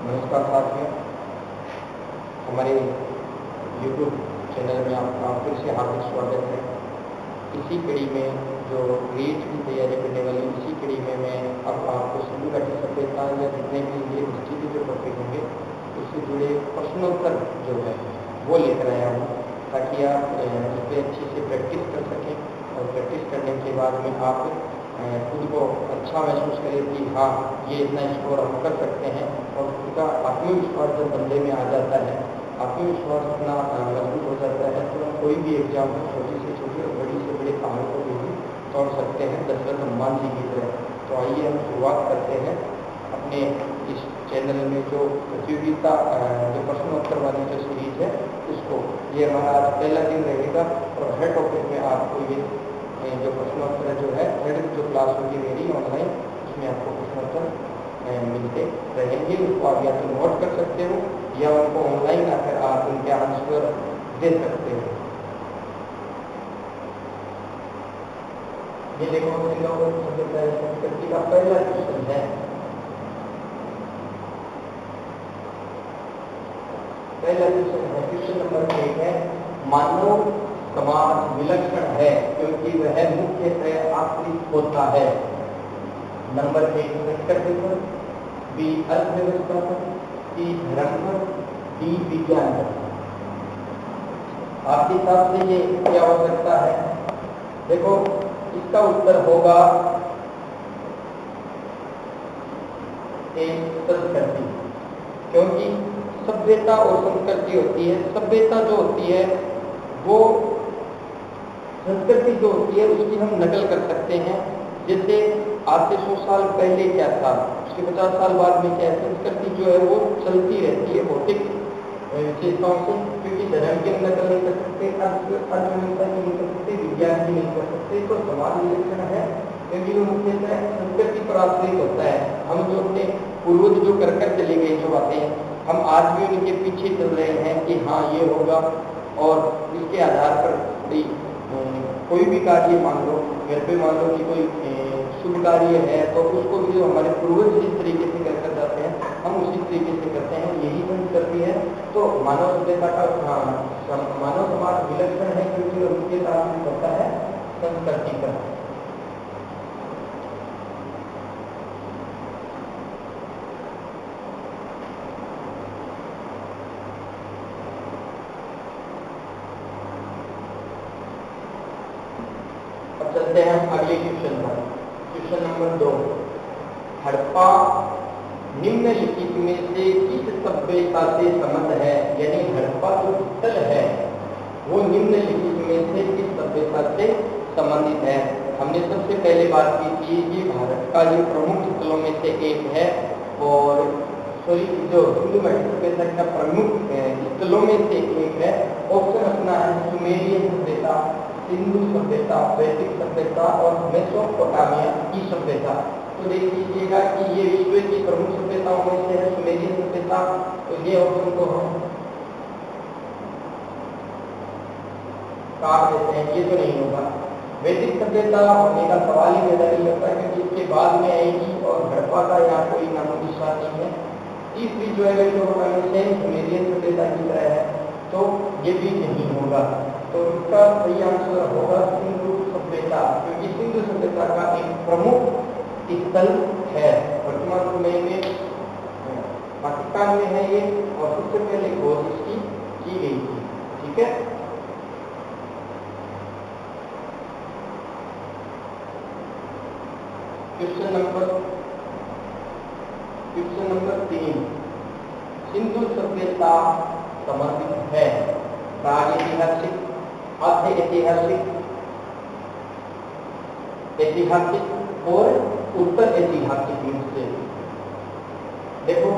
नमस्कार साथियों, हमारे YouTube चैनल में आपका फिर से हार्दिक स्वागत है। इसी कड़ी में जो रीट की तैयारी करने वाली इसी कड़ी में मैं अब आपको सिंधु घाटी सभ्यता या जितने भी ये हिस्ट्री के जो टॉपिक होंगे उससे जुड़े प्रश्नोत्तर जो है वो लेकर आया हूँ, ताकि आप इस पर अच्छे से प्रैक्टिस कर सकें और प्रैक्टिस करने के बाद में आप खुद को अच्छा महसूस करें कि हाँ ये इतना स्कोर हम कर सकते हैं। और उसका आत्मविश्वास जब बंदे में आ जाता है, आत्मविश्वास इतना मजबूत हो जाता है तो हम कोई भी एग्जाम को छोटी से छोटी और बड़ी से बड़े पहाड़ को भी तोड़ सकते हैं, दशरथ हनुमान जी की तरह। तो आइए हम शुरुआत करते हैं अपने इस चैनल में जो प्रतियोगिता जो प्रश्नोत्तर वाली जो सीरीज है उसको। ये हमारा आज पहला दिन रहेगा और हर टॉपिक में आपको ये जो प्रश्नोत्तर जो है हर जो क्लास होगी मेरी ऑनलाइन उसमें आपको प्रश्नोत्तर मिलते रहेंगे। उसको आप या तो नोट कर सकते हो या उनको ऑनलाइन आकर आप उनके आंसर दे सकते हो। ये देखो संस्कृति का पहला क्वेश्चन है। पहला क्वेश्चन है, क्वेश्चन नंबर 1 है, मानव समाज विलक्षण है क्योंकि वह मुख्यतः आश्रित होता है। नंबर 1 संस्कृति पर, बी अर्थव्यवस्था पर, सी धर्म पर, डी विज्ञान पर। आपके हिसाब से ये क्या हो सकता है? देखो इसका उत्तर होगा संस्कृति, क्योंकि सभ्यता और संस्कृति होती है। सभ्यता जो होती है वो संस्कृति जो होती है उसकी हम नकल कर सकते हैं। जैसे आज से 100 साल पहले क्या था, उसके 50 साल बाद में क्या है। संस्कृति जो है वो चलती रहती है भौतिक विशेषताओं से, क्योंकि धर्म की नकल नहीं कर सकते, अर्थव्यवस्था की नहीं कर सकते, विज्ञान की नहीं कर सकते। तो समाज विलक्षण है क्योंकि वो मुख्यतः संस्कृति पर आश्रित होता है। हम जो अपने पूर्वज जो कर चले गए जो बातें हम आज भी उनके पीछे चल रहे हैं कि हाँ ये होगा, और इसके आधार पर कोई भी कार्य मान लो, घर पे मान लो कि कोई शुभ कार्य है तो उसको भी जो हमारे पूर्वज जिस तरीके से कर जाते हैं हम उसी तरीके से करते हैं, यही संस्कृति है। तो मानव सभ्यता का मानव समाज विलक्षण है क्योंकि उनके साथ होता है संस्कृति का। चलते हैं अगले क्वेश्चन पर। क्वेश्चन नंबर 2, हड़प्पा निम्नलिखित में से किस सभ्यता से संबंध है? यानी हड़प्पा जो स्थल है वो निम्नलिखित में से किस सभ्यता से संबंधित है? हमने सबसे पहले बात की थी ये भारत का ये प्रमुख स्थलों में से एक है, और जो सिंधु घाटी सभ्यता का प्रमुख स्थलों में से एक है। ऑप्शन अपना है सुमेरियन सभ्यता, सिंधु सभ्यता, वैदिक सभ्यता और मेसोपोटामिया की सभ्यता। तो देख लीजिएगा कि ये विश्व की प्रमुख सभ्यताओं में से है सुमेरियन सभ्यता, तो ये ऑप्शन को हम काट देते हैं, ये तो नहीं होगा। वैदिक सभ्यता होने का सवाल ही पैदा नहीं होता क्योंकि इसके बाद में आएगी और हड़प्पा का यहाँ कोई नामो निशान नहीं है। तीसरी जो है मेसोपोटामिया सुमेरियन सभ्यता की तरह है, तो ये भी नहीं होगा। तो इसका सही आंसर होगा सिंधु सभ्यता, क्योंकि सिंधु सभ्यता का एक प्रमुख स्थल है। वर्तमान समय में पाकिस्तान में है ये, और सबसे पहले खोज इसकी की गई थी। ठीक है, क्वेश्चन नंबर 3, सिंधु सभ्यता संबंधित है प्रागैतिहासिक, मध्य ऐतिहासिक, ऐतिहासिक और उत्तर ऐतिहासिक युग से। देखो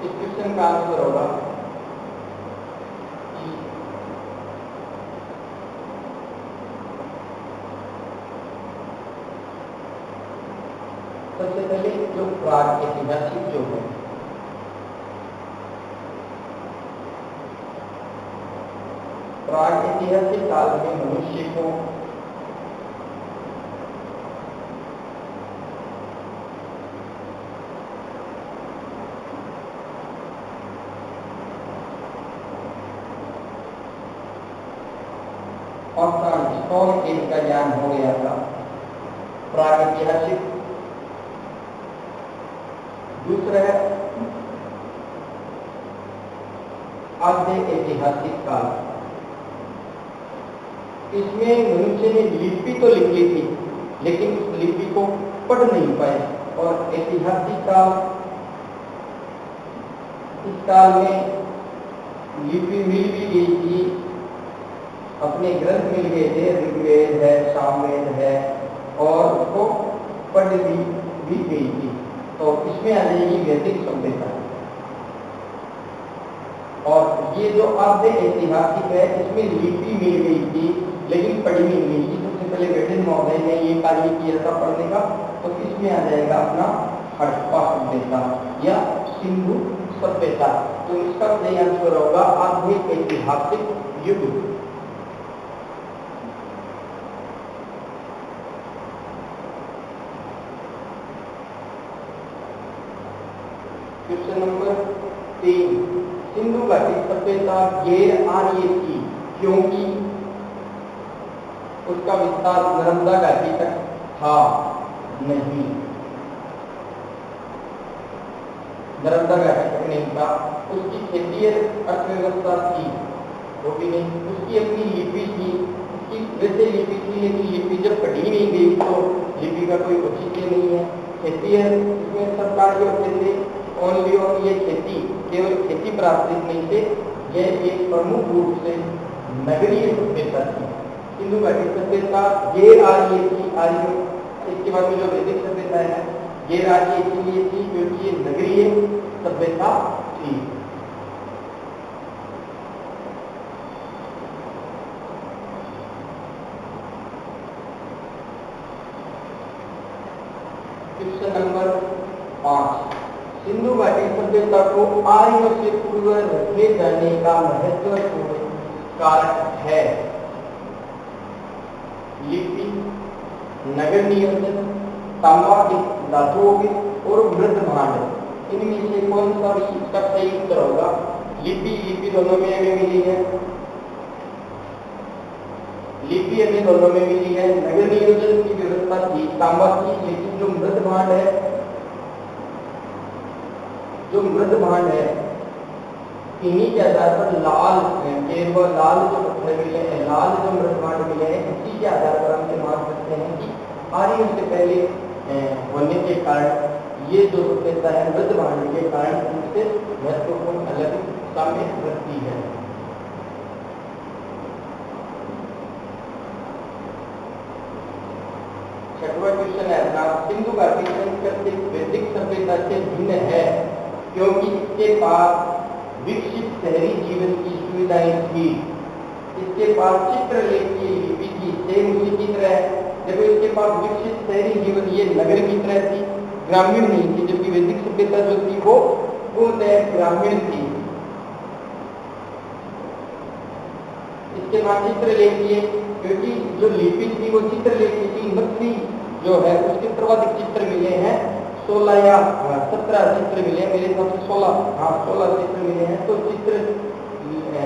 इस क्वेश्चन का आंसर होगा सबसे पहले जो प्रागैतिहासिक जो है, प्रागैतिहासिक काल में मनुष्य को 100 स्टेज का ज्ञान हो गया था। प्रागैतिहासिक। दूसरा है आद्य ऐतिहासिक काल। इसमें मनुष्य ने लिपि तो लिख ली थी, लेकिन उस लिपि को पढ़ नहीं पाए। और ऐतिहासिक काल, इस काल में लिपि मिल भी गई थी, अपने ग्रंथ मिल गए थे, ऋग्वेद है, सामवेद है, और उसको पढ़ भी गई थी। तो इसमें आ जाएगी वैदिक सभ्यता। और ये जो आद्य ऐतिहासिक है, इसमें लिपि मिल गई थी लेकिन पढ़ी नहीं गई थी। सबसे पहले वैदिक महोदय ने ये कार्य किया था पढ़ने का। तो इसमें आ जाएगा अपना हड़प्पा सभ्यता या सिंधु सभ्यता। तो इसका सही आंसर होगा आद्य ऐतिहासिक युग। क्वेश्चन नंबर 3, सिंधु घाटी सभ्यता गैर आर्य थी क्योंकि उसका विस्तार नर्मदा घाटी तक था नहीं। नर्मदा घाटी तक नहीं था। उसकी खेती अर्थव्यवस्था थी, वो भी नहीं। उसकी अपनी लिपि थी, उसकी वैसे लिपि थी, लेकिन लिपि जब पढ़ी नहीं गई तो लिपि का कोई औचित्य नहीं है। खेती इसमें सब कार्य होते थे, ओनली और ये खेती, केवल खेती पर आश्रित नहीं थे। यह एक प्रमुख रूप से नगरीय सभ्यता थी। सिंधु घाटी सभ्यता गैर आर्य थी। आर्य इसके बाद में जो वैदिक सभ्यता है गैर आर्य इसलिए थी क्योंकि ये नगरीय सभ्यता थी। क्वेश्चन नंबर 5, सिंधु घाटी सभ्यता को आर्यों से पूर्व रखे जाने का महत्वपूर्ण कारण है लिपि, नगर नियोजन, तांबा की धातुओं की और मृद भांड। इनमें से कौन सा इसका सही उत्तर होगा? लिपि दोनों में हमें मिली है, लिपि हमें दोनों में मिली है। नगर नियोजन की व्यवस्था थी तांबा की, लेकिन जो मृद भांड है, इन्हीं के आधार पर लाल जो पत्थर मिले हैं, लाल जो मृद भांड मिले हैं, इसी के आधार पर हम ये मान सकते हैं कि आर्यों से पहले होने के कारण ये जो सभ्यता है मृद भांड के कारण उनसे महत्वपूर्ण अलग साम्य रखती है। छठवां क्वेश्चन है अपना, सिंधु घाटी संस्कृति वैदिक सभ्यता से भिन्न है क्योंकि इसके पास विकसित शहरी जीवन की सुविधाएं थी। इसके पास चित्रलेखी लिपि थी, सेम उसी की तरह है। देखो इसके पास विकसित शहरी जीवन ये नगर की तरह थी, ग्रामीण नहीं थी। जबकि वैदिक सभ्यता जो थी वो ग्रामीण थी। इसके बाद चित्रलेखी, क्योंकि जो लिपि थी वो चित्रलेखी थी। नकली जो है उसके सर्वाधिक चित्र मिले हैं 16 या 17 चित्र मिले, मेरे हिसाब से 16 चित्र मिले हैं। तो चित्र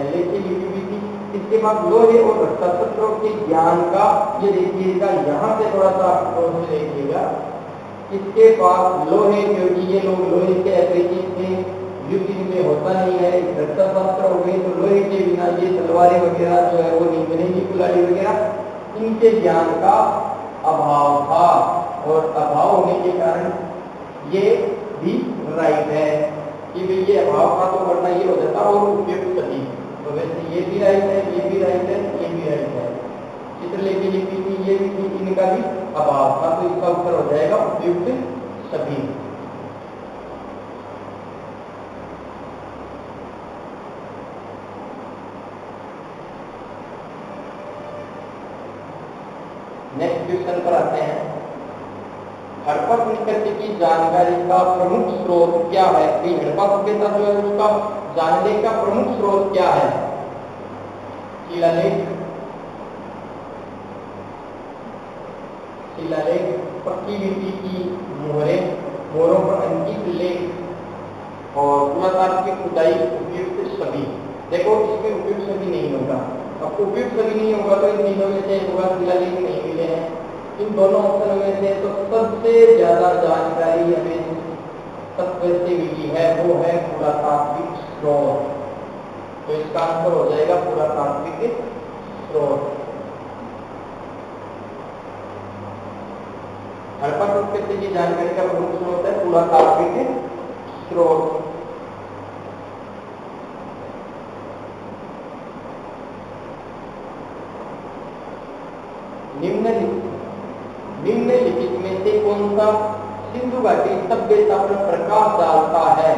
लेखी लिपि भी थी। इसके बाद लोहे और रत्नपत्रों के ज्ञान का ये देखिएगा, यहाँ से थोड़ा सा देखिएगा। इसके पास लोहे, क्योंकि ये लोग लोहे के अपरिचित थे, युद्ध में होता नहीं है। रत्नपत्र हो गए तो लोहे के बिना ये तलवारें वगैरह जो है वो नहीं बनेगी, कुल्हाड़ी वगैरह, इनके ज्ञान का अभाव था। और अभाव होने के कारण ये भी राइट है कि भाई ये अभाव का तो वरना ये हो जाता और उपयुक्त सही। तो वैसे ये भी राइट है, ये भी राइट है, ये भी राइट है। चित्रलेखी लिपि थी, ये भी थी, इनका भी अभाव था। तो इसका उत्तर हो जाएगा उपयुक्त सभी। नेक्स्ट क्वेश्चन पर आते हैं। हड़प्पा संस्कृति की जानकारी का प्रमुख स्रोत क्या है? हड़प्पा सभ्यता जो है उसका जानने का प्रमुख स्रोत क्या है? शिलालेख, पक्की मिट्टी की मोहरों पर अंकित लेख और पुरातात्विक खुदाई उपयुक्त सभी। देखो इसमें उपयुक्त सभी नहीं होगा, अब उपयुक्त सभी नहीं होगा तो इन तीनों में से होगा, फिलहाल नहीं मिले हैं इन दोनों ऑप्शन में से। तो सबसे ज्यादा जानकारी हमें तत्व से मिली है वो है पुरातात्विक स्रोत। तो इसका आंसर हो जाएगा पुरातात्विक स्रोत। हड़प्पा संस्कृति की जानकारी का प्रमुख स्रोत है पुरातात्विक स्रोत। निम्नलिखित में से कौन सा सिंधु घाटी सभ्यता पर प्रकाश डालता है?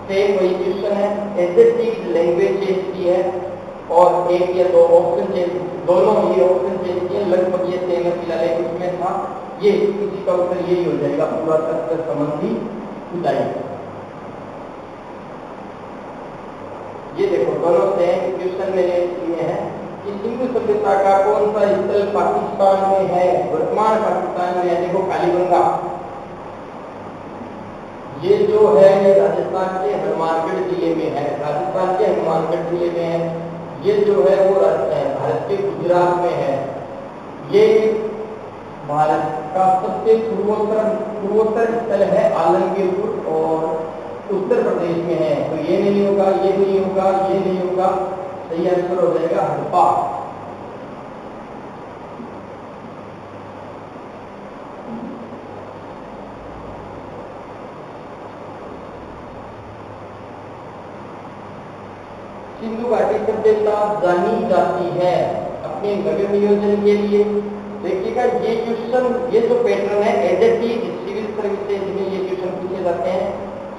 सेम वही क्वेश्चन है, एडजेक्टिव लैंग्वेज चेंज की है और एक या दो ऑप्शन चेंज, दोनों ही ऑप्शन चेंज किए, लगभग ये सेम है। फिलहाल इसमें था ये, इसी का उत्तर यही हो जाएगा पुरातत्व संबंधी खुदाई। ये देखो दोनों सेम क्वेश्चन में लिए हैं कि सिंधु सभ्यता का कौन सा स्थल पाकिस्तान में है, वर्तमान पाकिस्तान में है। देखो कालीगंगा, ये जो है ये राजस्थान के हनुमानगढ़ जिले में है, राजस्थान के हनुमानगढ़ जिले में है। ये जो है वो भारत के गुजरात में है। ये भारत का सबसे पूर्वोत्तर स्थल है आलमगीरपुर और उत्तर प्रदेश में है। तो ये नहीं होगा, ये नहीं होगा, ये नहीं होगा, सही आंसर हो जाएगा हड़प्पा। सिंधु घाटी सभ्यता जानी जाती है अपने नगर नियोजन के लिए। देखिएगा ये क्वेश्चन, ये जो पैटर्न है एडजेक्टिव सिविल सर्विसेज में ये क्वेश्चन पूछे जाते हैं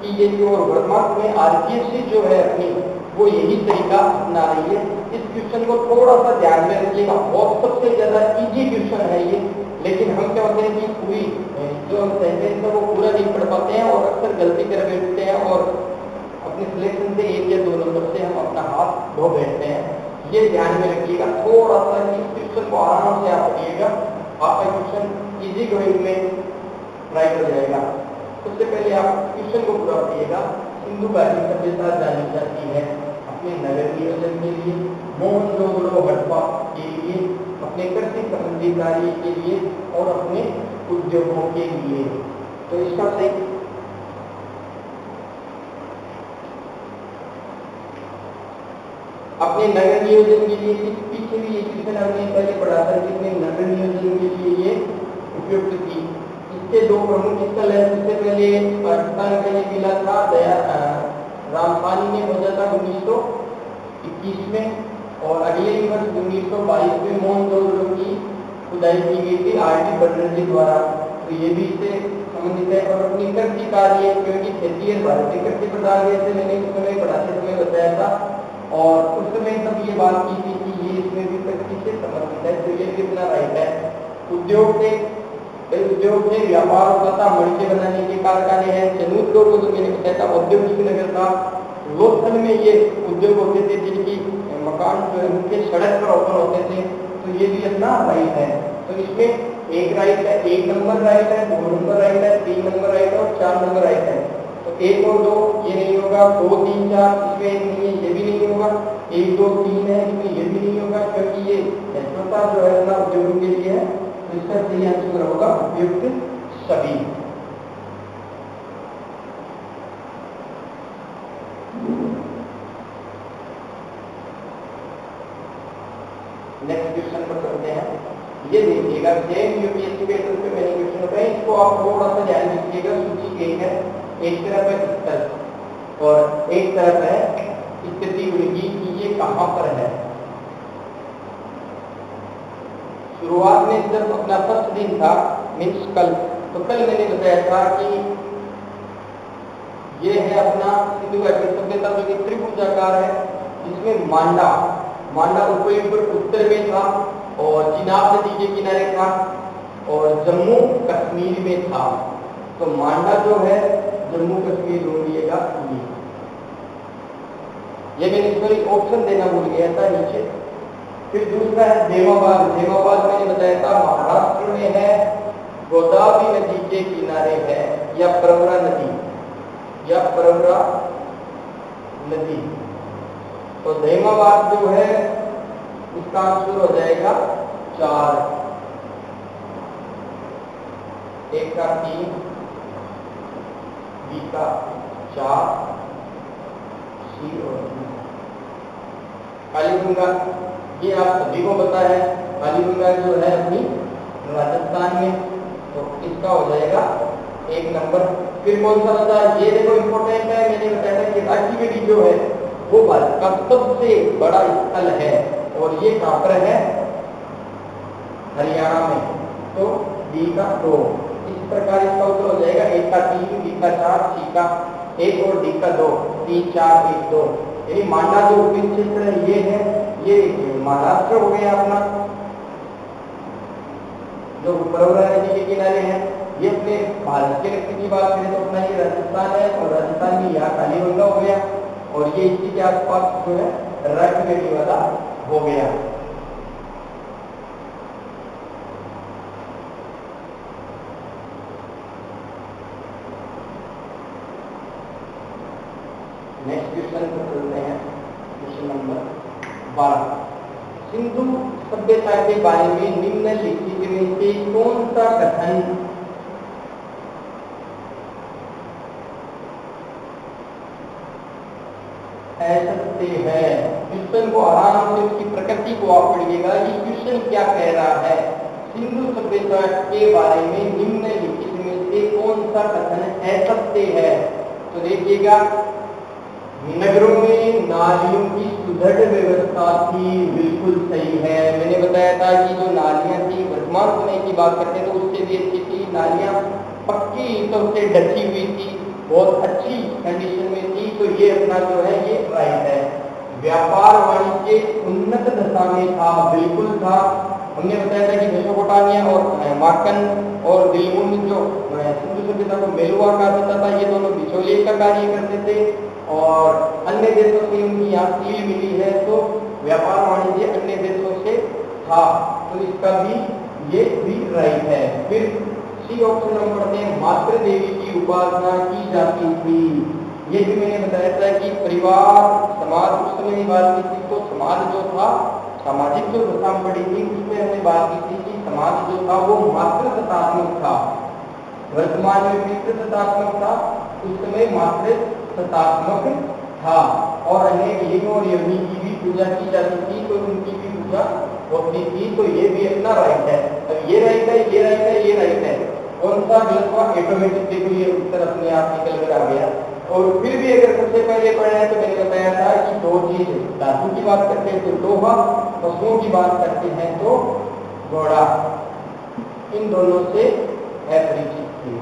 कि ये जो वर्तमान में आरपीएससी जो है अपनी वो यही तरीका अपना रही है। इस क्वेश्चन को थोड़ा सा ध्यान में रखिएगा, बहुत सबसे ज्यादा इजी क्वेश्चन है ये, लेकिन हम क्या होते हैं कि पूरी जो सेंटेंस है वो पूरा नहीं पढ़ पाते हैं और अक्सर गलती कर बैठते हैं और अपने सिलेक्शन से एक या दो नंबर से हम अपना हाथ धो बैठते हैं। ये ध्यान में रखिएगा, थोड़ा सा इस क्वेश्चन को आराम से आप पढ़िएगा, आपका क्वेश्चन इजी गोइंग में ट्राई कर जाएगा। सबसे पहले आप क्वेश्चन को पूरा पढ़िएगा। सिंधु घाटी सभ्यता जानी जाती है अपने नगर नियोजन के लिए, मोहनजोदड़ो हड़प्पा के लिए, अपने कृषि संबंधी कार्य के लिए और अपने उद्योगों के लिए। तो इसका सही अपने नगर नियोजन के लिए, पीछे भी ये क्वेश्चन हमने पहले पढ़ा था कि अपने नगर नियोजन के लिए ये उपयुक्त थी। इसके दो प्रमुख स्थल है। सबसे पहले पाकिस्तान का ये मिला था रामपानी में खोजा था 1921 में और अगले वर्ष 1922 में मोहनजोदड़ो की खुदाई की गई थी आरटी बनर्जी द्वारा। तो ये भी इससे संबंधित है। और अपनी कृषि कार्य, क्योंकि खेती है भारतीय कृषि प्रधान देश है, मैंने उस समय पढ़ाते समय बताया था और उस समय तब ये बात की थी कि ये इसमें भी कृषि से संबंधित है। तो ये भी इतना राइट है। उद्योग से व्यापार होता था, मड़के बनाने के कारखाने हैं। चनूरगढ़ को तो मैंने बताया था औद्योगिक नगर था। लोथल में ये उद्योग होते थे जिनकी मकान जो है उनके सड़क पर ओपन होते थे। तो ये भी अपना राइट है। तो इसमें एक राइट है, एक नंबर राइट है, 2 नंबर राइट है, 3 नंबर राइट है और 4 नंबर राइट है। तो 1 और 2 ये नहीं होगा, 2, 3, 4 इसमें एक नहीं है, ये भी नहीं होगा, 1, 2, 3 है इसमें ये भी नहीं होगा, क्योंकि ये छोटा जो है ना उद्योगों के लिए है। तो इसका सही आंसर होगा उपयुक्त सभी। नेक्स्ट क्वेश्चन पर चलते हैं। ये देखिएगा सेम यूपीएससी पेपर पे मैंने क्वेश्चन बताया, इसको आप थोड़ा सा ध्यान दीजिएगा। सूची एक है, एक तरफ है स्थल और एक तरफ है स्थिति उनकी कि ये कहां पर है। शुरुआत में जब अपना फर्स्ट दिन था मीन्स कल, तो कल मैंने बताया था कि ये है अपना सिंधु घाटी सभ्यता जो कि त्रिभुजाकार है, जिसमें मांडा ऊपर उत्तर में था और चिनाब नदी के किनारे था और जम्मू कश्मीर में था। तो मांडा जो है जम्मू कश्मीर ढूंढ लिएगा। ये मैंने सॉरी ऑप्शन देना भूल गया था नीचे। फिर दूसरा है देवाबाद मैंने बताया था महाराष्ट्र में है, गोदावरी नदी के किनारे है या प्रवरा नदी। तो देवाबाद जो है इसका आंसर हो जाएगा 4, ए का 3, बी का 4, सी और डी। कालीगंगा ये आप सभी को पता है, कालीगंगा जो है अपनी राजस्थान में, तो इसका हो जाएगा 1 नंबर। फिर कौन सा बता, ये देखो इंपॉर्टेंट है, मैंने बताया था कि राखीगढ़ी जो है वो भारत का सबसे बड़ा स्थल है और ये कहाँ पर है, हरियाणा में, तो डी का 2। इस प्रकार इसका उत्तर हो जाएगा ए का 3, बी का 4, सी का 1 और डी का 2, 3 4 1 2। यानी मांडा जो उपयुक्त क्षेत्र है ये है, ये महाराष्ट्र हो गया अपना, जो प्रवरा नदी के किनारे है। ये अपने भारत के व्यक्ति की बात करें तो अपना ये राजस्थान है और राजस्थान में यहाँ कालीगंगा हो गया और ये इसी के आसपास जो है राखीगढ़ी वाला हो गया। नेक्स्ट क्वेश्चन पर चलते हैं, क्वेश्चन नंबर 12। सिंधु सभ्यता के बारे में निम्नलिखित में से कौन सा कथन असत्य है? क्वेश्चन को आराम से उसकी प्रकृति को आप पढ़िएगा, ये क्वेश्चन क्या कह रहा है। सिंधु सभ्यता के बारे में निम्नलिखित में से कौन सा कथन असत्य है? तो देखिएगा, नगरों में नालियों की सुदृढ़ व्यवस्था थी, बिल्कुल सही है। मैंने बताया था कि जो नालियां थी वर्तमान समय की बात करते हैं तो उससे भी अच्छी थी, नालियां पक्की ईंटों से ढकी हुई थी, बहुत अच्छी कंडीशन में थी, तो ये अपना जो है ये राइट है। व्यापार वाणिज्य उन्नत दशा में था, बिल्कुल था। हमने बताया था कि मेसोपोटामिया और मार्कन और दिलमुन जो सिंधु सभ्यता को मेलुआ कहा जाता था, ये दोनों बिचौलिए का कार्य करते थे और अन्य देशों से उनकी यहाँ सील मिली है, तो व्यापार वाणिज्य अन्य देशों से था, तो इसका भी ये भी राइट है। फिर सी ऑप्शन नंबर में मातृ देवी की उपासना की जाती थी, ये भी मैंने बताया था कि परिवार समाज उस समय की बात की थी, तो समाज जो था, सामाजिक जो दशा पड़ी थी उसमें हमने बात की थी कि समाज जो था वो मातृ सत्तात्मक था, वर्तमान में पितृसत्तात्मक था, उस समय मातृ सत्तात्मक था और अनेक यज्ञ और यज्ञ की भी पूजा की जाती थी, तो उनकी भी पूजा होती थी, तो ये भी अपना राइट है। अब ये राइट है, ये राइट है, ये राइट है, कौन सा गलत हुआ? ऑटोमेटिक देखो ये उत्तर अपने आप निकल कर आ गया। और फिर भी अगर सबसे पहले पढ़े हैं तो मैंने बताया था कि दो चीज, धातु की बात करते हैं तो लोहा, पशुओं की बात करते हैं तो घोड़ा, इन दोनों से अपरिचित थे।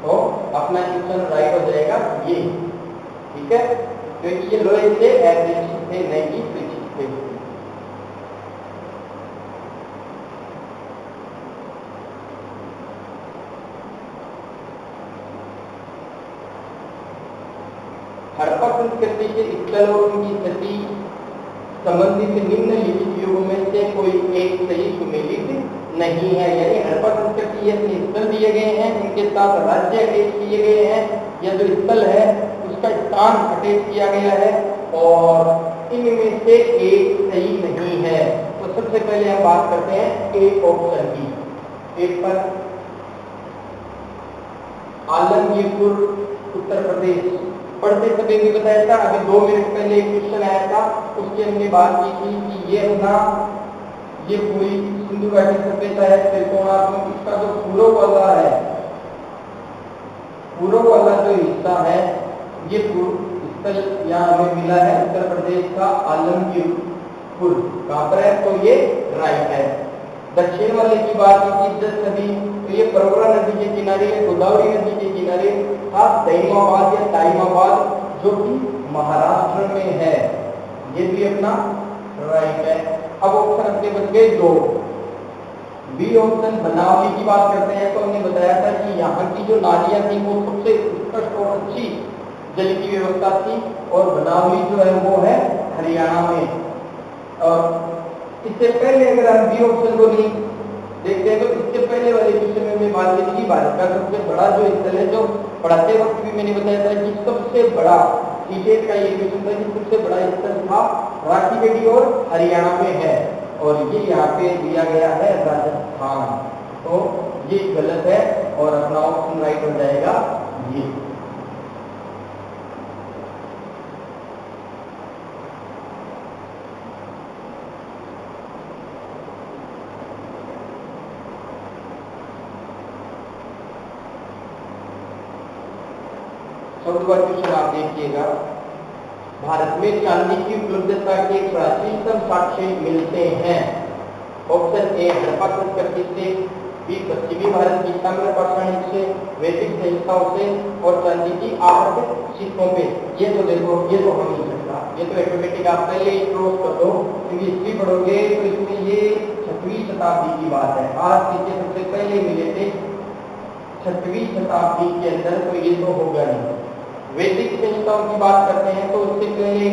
तो अपना क्वेश्चन राइट हो जाएगा ये, ठीक है, क्योंकि ये लोहे से अपरिचित थे, नहीं कि परिचित थे। हड़प्पा संस्कृति के स्थल और उनकी स्थिति संबंधित निम्नलिखित युगों में से कोई एक सही सुमेलित नहीं है। यानी हड़प्पा संस्कृति ये अपने स्थल दिए गए हैं, इनके साथ राज्य अटैच किए गए हैं, यह जो स्थल है उसका स्थान अटैच किया गया है और इनमें से एक सही नहीं है। तो सबसे पहले हम बात करते हैं एक ऑप्शन की। एक पर आलमगीरपुर उत्तर प्रदेश, पढ़ते समय भी बताया था, अभी 2 मिनट पहले एक क्वेश्चन आया था उसकी हमने बात की थी कि ये अपना ये पूरी सिंधु घाटी सभ्यता है त्रिकोणात्मक, इसका जो पूर्व वाला है, पूर्व वाला जो हिस्सा है ये स्थल यहाँ हमें मिला है उत्तर प्रदेश का आलमगीरपुर, कहाँ पर है? तो ये राइट है। दक्षिण वाले की बात की जस्ट अभी, तो ये प्रवरा नदी के किनारे, गोदावरी नदी के किनारे था दईमाबाद या दाइमाबाद जो कि महाराष्ट्र में है, ये भी अपना राइट है। अब ऑप्शन अपने बच गए 2। बी ऑप्शन बनावली की बात करते हैं तो हमने बताया था कि यहाँ की जो नालियां थी वो सबसे उत्कृष्ट और अच्छी जल की व्यवस्था थी और बनावली जो है वो है हरियाणा में। और इससे पहले अगर हम बी ऑप्शन को नहीं देखते हैं तो इससे पहले वाले क्वेश्चन में हमने बात की थी भारत का सबसे बड़ा जो स्थल है, जो पढ़ाते वक्त भी मैंने बताया था कि सबसे बड़ा सीटेट का ये क्वेश्चन था कि सबसे बड़ा स्तर था राखीगढ़ी और हरियाणा में है, और ये यहाँ पे दिया गया है राजस्थान। तो ये गलत है और अपना ऑप्शन राइट हो जाएगा ये। चौदहवां क्वेश्चन आप देखिएगा, भारत में चांदी की उपलब्धता के प्राचीनतम साक्ष्य मिलते हैं। ऑप्शन ए हड़प्पा संस्कृति से, बी पश्चिमी भारत की ताम्र पाषाण युग से, वैदिक संस्थाओं से, और चांदी की आहत सिक्कों पे। ये तो देखो, ये तो हो नहीं सकता, ये तो ऑटोमेटिक आप पहले ही क्रॉस कर दो, क्योंकि हिस्ट्री पढ़ोगे तो इसमें ये 6वीं शताब्दी की बात है। आज सिक्के सबसे पहले मिले थे 6वीं शताब्दी के अंदर, तो ये तो होगा नहीं। वैदिक संस्थाओं की बात करते हैं तो उससे पहले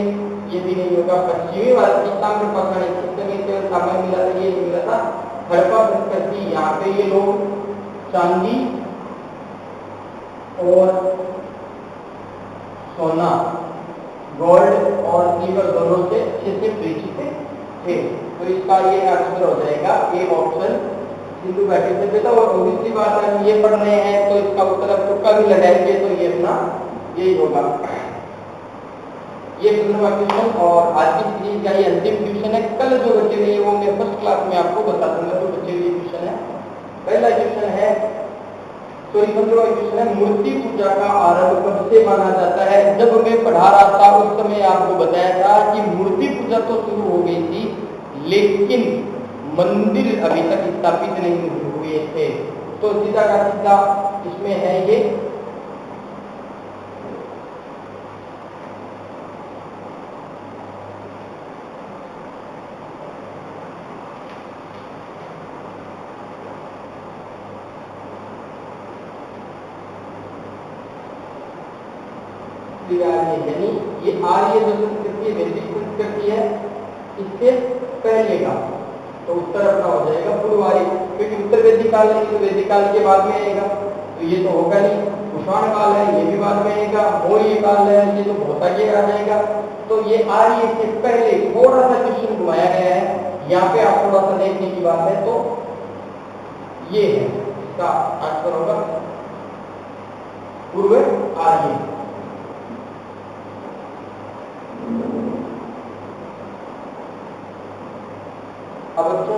ये भी नहीं होगा। पश्चिमी भारत की ताम्र पाषाण सिक्के में केवल तांबा मिला था, ये नहीं मिला था। हड़प्पा संस्कृति, यहाँ पे ये लोग चांदी और सोना, गोल्ड और सिल्वर दोनों से अच्छे से परिचित थे। तो इसका ये आंसर हो जाएगा ए ऑप्शन, सिंधु घाटी सभ्यता। और दूसरी बात है, हम ये पढ़ रहे हैं तो इसका उत्तर अब तुक्का भी लगाएंगे तो ये अपना यही होगा। ये 15वां क्वेश्चन और आज की सीरीज का ये अंतिम क्वेश्चन है। कल जो बचे हुए वो मैं फर्स्ट क्लास में आपको बता दूंगा जो बचे हुए क्वेश्चन है। पहला क्वेश्चन है, सॉरी 15वां क्वेश्चन है, मूर्ति पूजा का आरंभ कब से माना जाता है? जब मैं पढ़ा रहा था उस समय आपको बताया था कि मूर्ति पूजा तो शुरू हो गई थी, लेकिन मंदिर अभी तक स्थापित नहीं हुए थे। तो सीधा का सीधा इसमें है ये यानी ये आर्य जो संस्कृति है, वैदिक संस्कृति है, इससे पहले का। तो उत्तर अपना हो जाएगा पूर्वार्य, क्योंकि उत्तर वैदिक काल नहीं तो वैदिक काल के बाद में आएगा, तो ये तो होगा नहीं। कुषाण काल है, ये भी बाद में आएगा। मौर्य काल है, ये तो बहुत आगे आ जाएगा। तो ये आर्य से पहले थोड़ा सा क्वेश्चन घुमाया गया है, यहाँ पे आप थोड़ा सा देखने की बात है। तो ये है इसका आंसर होगा पूर्व आर्य। अब बच्चों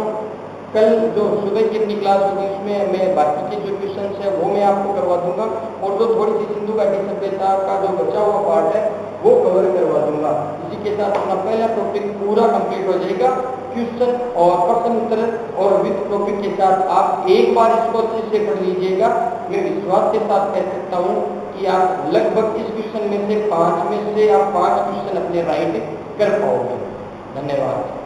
कल जो सुबह की अपनी क्लास होगी उसमें मैं बाकी के जो क्वेश्चन है वो मैं आपको करवा दूंगा, और जो थोड़ी सी सिंधु घाटी सभ्यता का जो बचा हुआ पार्ट है वो कवर करवा दूंगा। इसी के साथ अपना पहला टॉपिक पूरा कंप्लीट हो जाएगा। क्वेश्चन और प्रश्न उत्तर और विद टॉपिक के साथ आप एक बार इसको अच्छे से पढ़ लीजिएगा। मैं विश्वास के साथ कह सकता हूँ कि आप लगभग इस क्वेश्चन में से 5 में से आप 5 क्वेश्चन अपने राइट कर पाओगे। धन्यवाद।